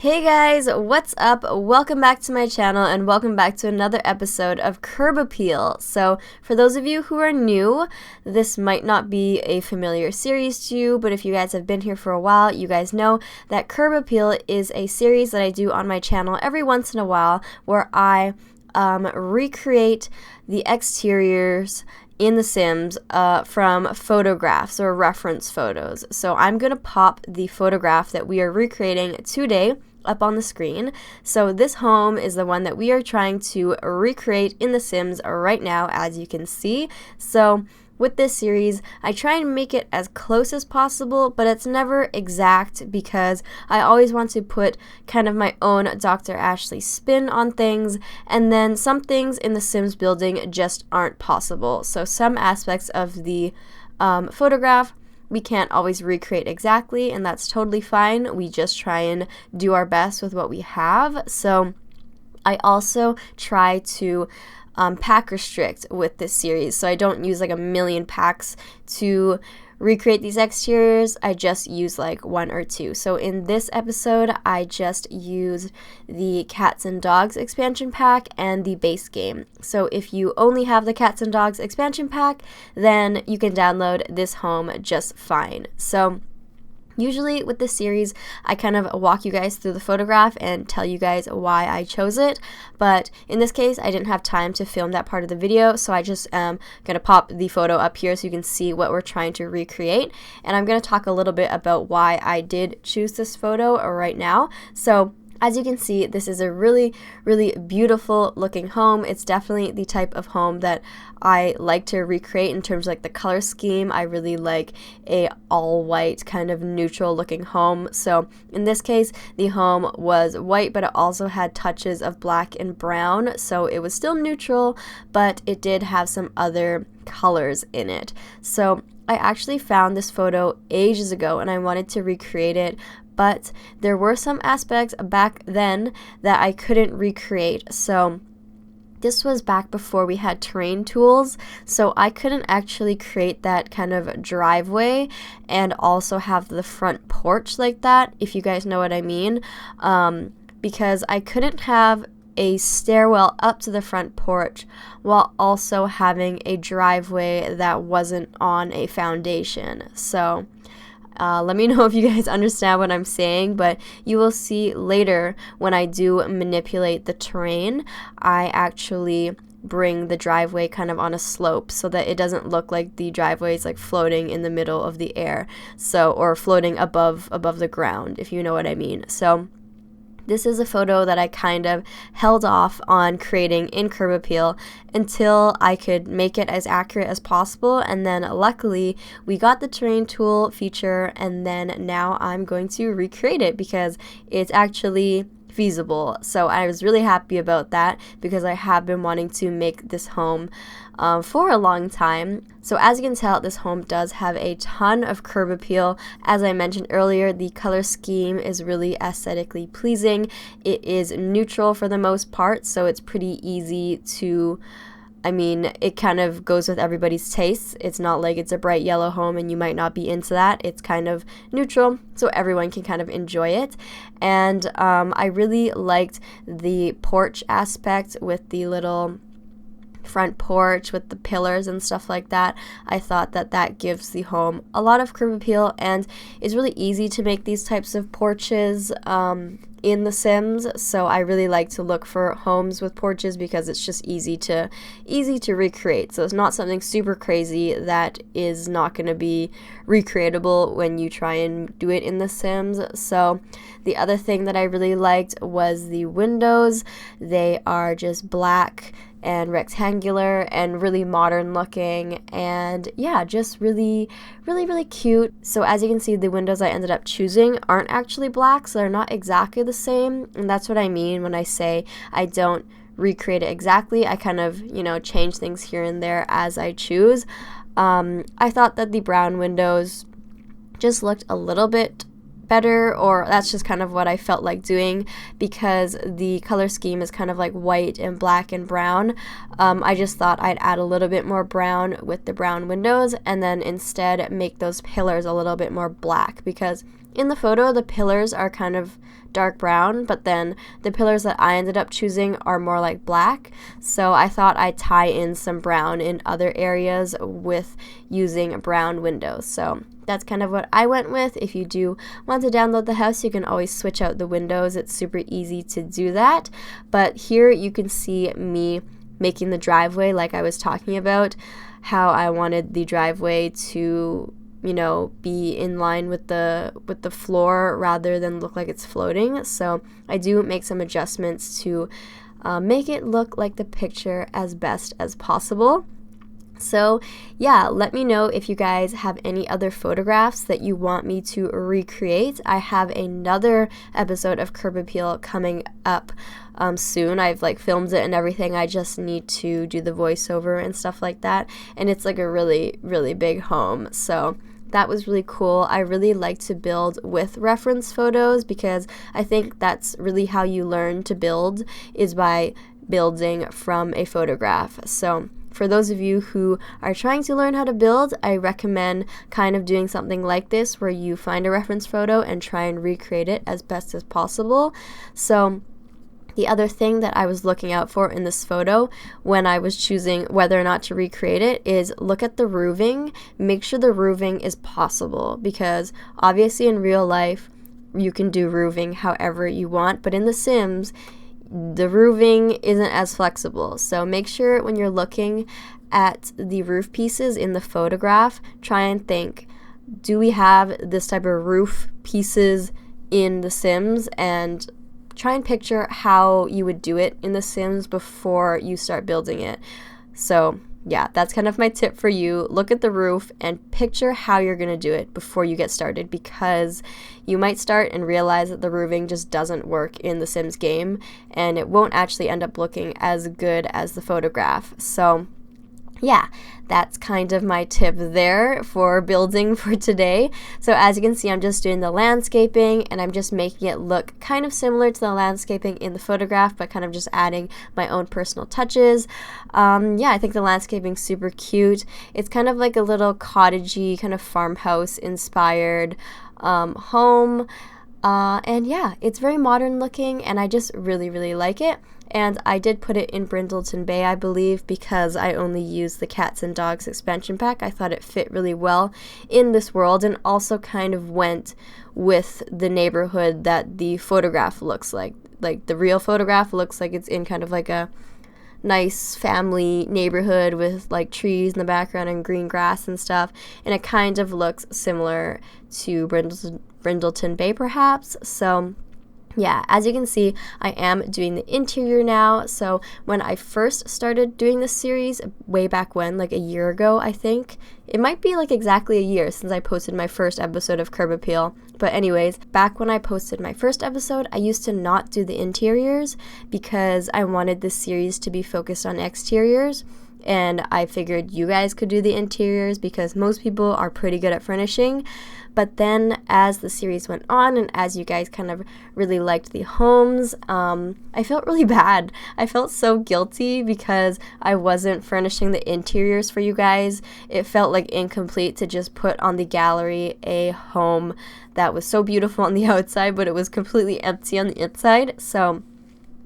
Hey guys, what's up? Welcome back to my channel and welcome back to another episode of Curb Appeal. So for those of you who are new, this might not be a familiar series to you, but if you guys have been here for a while, you guys know that Curb Appeal is a series that I do on my channel every once in a while where I recreate the exteriors in The Sims from photographs or reference photos. So I'm going to pop the photograph that we are recreating today up on the screen. So this home is the one that we are trying to recreate in The Sims right now, as you can see. So with this series, I try and make it as close as possible, but it's never exact because I always want to put kind of my own Dr. Ashley spin on things, and then some things in the Sims building just aren't possible. So some aspects of the photograph we can't always recreate exactly, and that's totally fine. We just try and do our best with what we have. So I also try to pack restrict with this series, so I don't use like a million packs to recreate these exteriors. I just use like one or two. So in this episode, I just used the Cats and Dogs expansion pack and the base game. So if you only have the Cats and Dogs expansion pack, then you can download this home just fine. So usually with this series, I kind of walk you guys through the photograph and tell you guys why I chose it, but in this case, I didn't have time to film that part of the video, so I just am going to pop the photo up here so you can see what we're trying to recreate, and I'm going to talk a little bit about why I did choose this photo right now. So as you can see, this is a really, really beautiful looking home. It's definitely the type of home that I like to recreate in terms of like the color scheme. I really like a all white kind of neutral looking home. So in this case, the home was white, but it also had touches of black and brown. So it was still neutral, but it did have some other colors in it. So I actually found this photo ages ago and I wanted to recreate it, but there were some aspects back then that I couldn't recreate. So this was back before we had terrain tools, so I couldn't actually create that kind of driveway and also have the front porch like that, if you guys know what I mean, because I couldn't have a stairwell up to the front porch while also having a driveway that wasn't on a foundation. So let me know if you guys understand what I'm saying, but you will see later when I do manipulate the terrain, I actually bring the driveway kind of on a slope so that it doesn't look like the driveway is like floating in the middle of the air, so, or floating above the ground, if you know what I mean. So this is a photo that I kind of held off on creating in Curb Appeal until I could make it as accurate as possible, and then luckily we got the terrain tool feature, and then now I'm going to recreate it because it's actually feasible. So I was really happy about that because I have been wanting to make this home for a long time. So as you can tell, this home does have a ton of curb appeal. As I mentioned earlier, the color scheme is really aesthetically pleasing. It is neutral for the most part, so it's pretty easy to, I mean, it kind of goes with everybody's tastes. It's not like it's a bright yellow home and you might not be into that. It's kind of neutral, so everyone can kind of enjoy it. And I really liked the porch aspect with the little front porch with the pillars and stuff like that. I thought that that gives the home a lot of curb appeal, and it's really easy to make these types of porches in The Sims, so I really like to look for homes with porches because it's just easy to recreate. So it's not something super crazy that is not going to be recreatable when you try and do it in The Sims. So the other thing that I really liked was the windows. They are just black and rectangular and really modern looking, and yeah, just really cute. So as you can see, the windows I ended up choosing aren't actually black, so they're not exactly the same, and that's what I mean when I say I don't recreate it exactly. I kind of, you know, change things here and there as I choose. I thought that the brown windows just looked a little bit better, or that's just kind of what I felt like doing because the color scheme is kind of like white and black and brown. I just thought I'd add a little bit more brown with the brown windows and then instead make those pillars a little bit more black, because in the photo, the pillars are kind of dark brown, but then the pillars that I ended up choosing are more like black. So I thought I'd tie in some brown in other areas with using brown windows. So that's kind of what I went with. If you do want to download the house, you can always switch out the windows. It's super easy to do that. But here you can see me making the driveway like I was talking about, how I wanted the driveway to, you know, be in line with the floor rather than look like it's floating. So I do make some adjustments to make it look like the picture as best as possible. So yeah, let me know if you guys have any other photographs that you want me to recreate. I have another episode of Curb Appeal coming up soon. I've like filmed it and everything. I just need to do the voiceover and stuff like that. And it's like a really, really big home. So that was really cool. I really like to build with reference photos because I think that's really how you learn to build, is by building from a photograph. So for those of you who are trying to learn how to build, I recommend kind of doing something like this where you find a reference photo and try and recreate it as best as possible. So the other thing that I was looking out for in this photo when I was choosing whether or not to recreate it is look at the roofing. Make sure the roofing is possible, because obviously in real life you can do roofing however you want, but in The Sims the roofing isn't as flexible. So make sure when you're looking at the roof pieces in the photograph, try and think, do we have this type of roof pieces in The Sims? And try and picture how you would do it in The Sims before you start building it. So yeah, that's kind of my tip for you. Look at the roof and picture how you're going to do it before you get started, because you might start and realize that the roofing just doesn't work in the Sims game and it won't actually end up looking as good as the photograph. So yeah, that's kind of my tip there for building for today. So as you can see, I'm just doing the landscaping and I'm just making it look kind of similar to the landscaping in the photograph, but kind of just adding my own personal touches. Yeah, I think the landscaping's super cute. It's kind of like a little cottagey, kind of farmhouse inspired home. And yeah, it's very modern looking and I just really, really like it. And I did put it in Brindleton Bay, I believe, because I only used the Cats and Dogs expansion pack. I thought it fit really well in this world and also kind of went with the neighborhood that the photograph looks like. Like the real photograph looks like it's in kind of like a nice family neighborhood with like trees in the background and green grass and stuff. And it kind of looks similar to Brindleton Bay perhaps. So yeah, as you can see, I am doing the interior now. So when I first started doing this series, way back when, like a year ago, I think, it might be like exactly a year since I posted my first episode of Curb Appeal. But anyways, back when I posted my first episode, I used to not do the interiors because I wanted this series to be focused on exteriors. And I figured you guys could do the interiors because most people are pretty good at furnishing. But then as the series went on and as you guys kind of really liked the homes, I felt really bad. I felt so guilty because I wasn't furnishing the interiors for you guys. It felt like incomplete to just put on the gallery a home that was so beautiful on the outside, but it was completely empty on the inside. So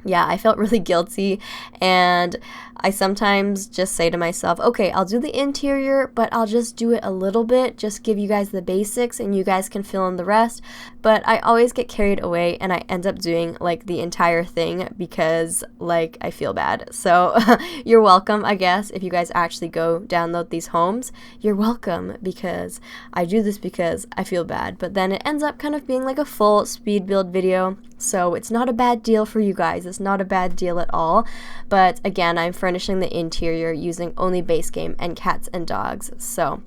yeah, I felt really guilty, and I sometimes just say to myself, okay, I'll do the interior, but I'll just do it a little bit, just give you guys the basics and you guys can fill in the rest. But I always get carried away and I end up doing like the entire thing because like I feel bad. So you're welcome, I guess, if you guys actually go download these homes, you're welcome, because I do this because I feel bad. But then it ends up kind of being like a full speed build video. So it's not a bad deal for you guys. It's not a bad deal at all. But again, I'm furnishing the interior using only base game and cats and dogs. So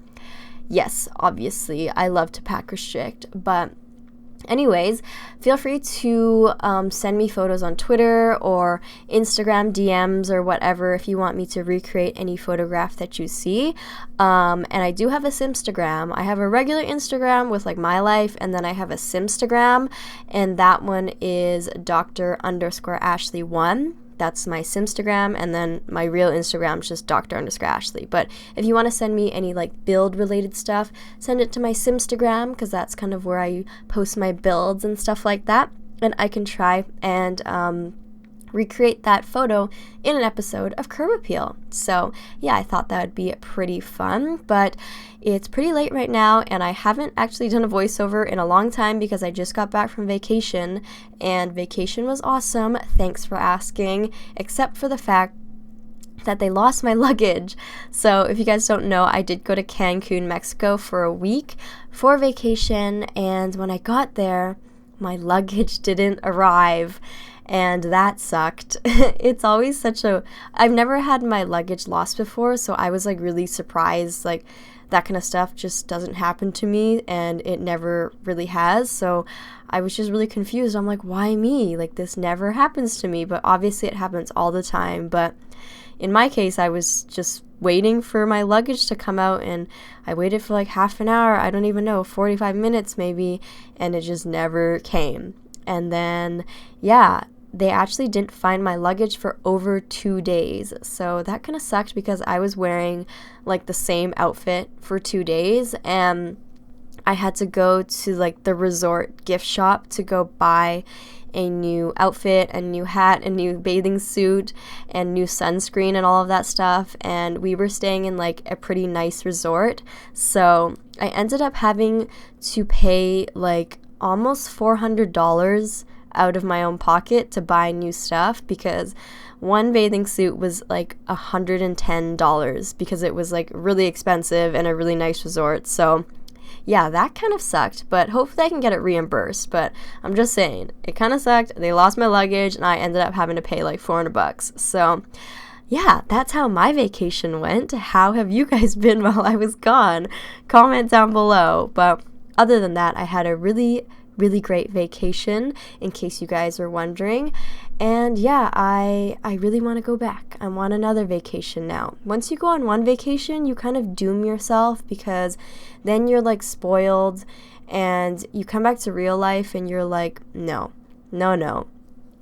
yes, obviously I love to pack restrict, but anyways, feel free to send me photos on Twitter or Instagram DMs or whatever if you want me to recreate any photograph that you see. And I do have a Simstagram. I have a regular Instagram with like my life, and then I have a Simstagram, and that one is Dr_Ashley1. That's my Simstagram, and then my real Instagram is just Dr_Ashley. But if you want to send me any like build related stuff, send it to my Simstagram, because that's kind of where I post my builds and stuff like that, and I can try and recreate that photo in an episode of Curb Appeal. So yeah, I thought that would be pretty fun, but it's pretty late right now, and I haven't actually done a voiceover in a long time because I just got back from vacation, and vacation was awesome, thanks for asking, except for the fact that they lost my luggage. So if you guys don't know, I did go to Cancun, Mexico for a week for vacation, and when I got there, my luggage didn't arrive. And that sucked. It's always I've never had my luggage lost before, so I was like really surprised. Like that kind of stuff just doesn't happen to me, and it never really has. So I was just really confused. I'm like, why me? Like this never happens to me, but obviously it happens all the time. But in my case, I was just waiting for my luggage to come out, and I waited for like half an hour, I don't even know, 45 minutes maybe, and it just never came. And then, yeah, they actually didn't find my luggage for over 2 days. So that kind of sucked because I was wearing like the same outfit for 2 days, and I had to go to like the resort gift shop to go buy a new outfit, a new hat, a new bathing suit, and new sunscreen and all of that stuff. And we were staying in like a pretty nice resort. So I ended up having to pay like almost $400 out of my own pocket to buy new stuff, because one bathing suit was like $110 because it was like really expensive and a really nice resort. So yeah, that kind of sucked, but hopefully I can get it reimbursed. But I'm just saying, it kind of sucked. They lost my luggage and I ended up having to pay like $400. So yeah, that's how my vacation went. How have you guys been while I was gone? Comment down below. But other than that, I had a really great vacation, in case you guys are wondering. And yeah, I really want to go back. I want another vacation now. Once you go on one vacation, you kind of doom yourself, because then you're like spoiled, and you come back to real life and you're like, no,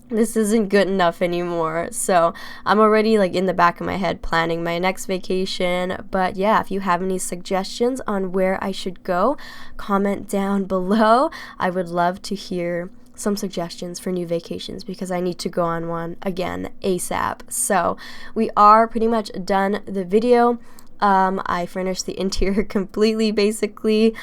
this isn't good enough anymore. So I'm already like in the back of my head planning my next vacation. But yeah, if you have any suggestions on where I should go, comment down below. I would love to hear some suggestions for new vacations, because I need to go on one again ASAP. So we are pretty much done the video. I furnished the interior completely, basically.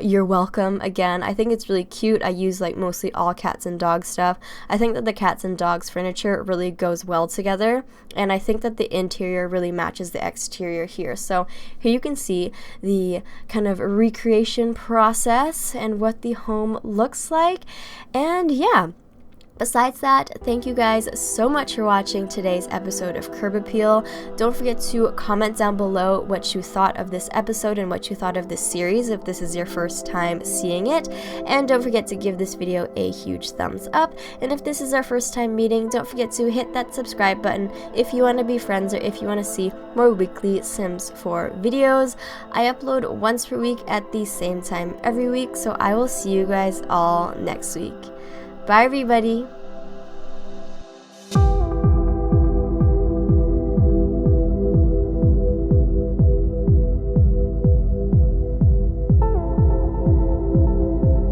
You're welcome again. I think it's really cute. I use like mostly all cats and dog stuff. I think that the cats and dogs furniture really goes well together, and I think that the interior really matches the exterior here. So here you can see the kind of recreation process and what the home looks like. And yeah, besides that, thank you guys so much for watching today's episode of Curb Appeal. Don't forget to comment down below what you thought of this episode and what you thought of this series, if this is your first time seeing it. And don't forget to give this video a huge thumbs up. And if this is our first time meeting, don't forget to hit that subscribe button if you want to be friends, or if you want to see more weekly Sims 4 videos. I upload once per week at the same time every week, so I will see you guys all next week. Bye everybody!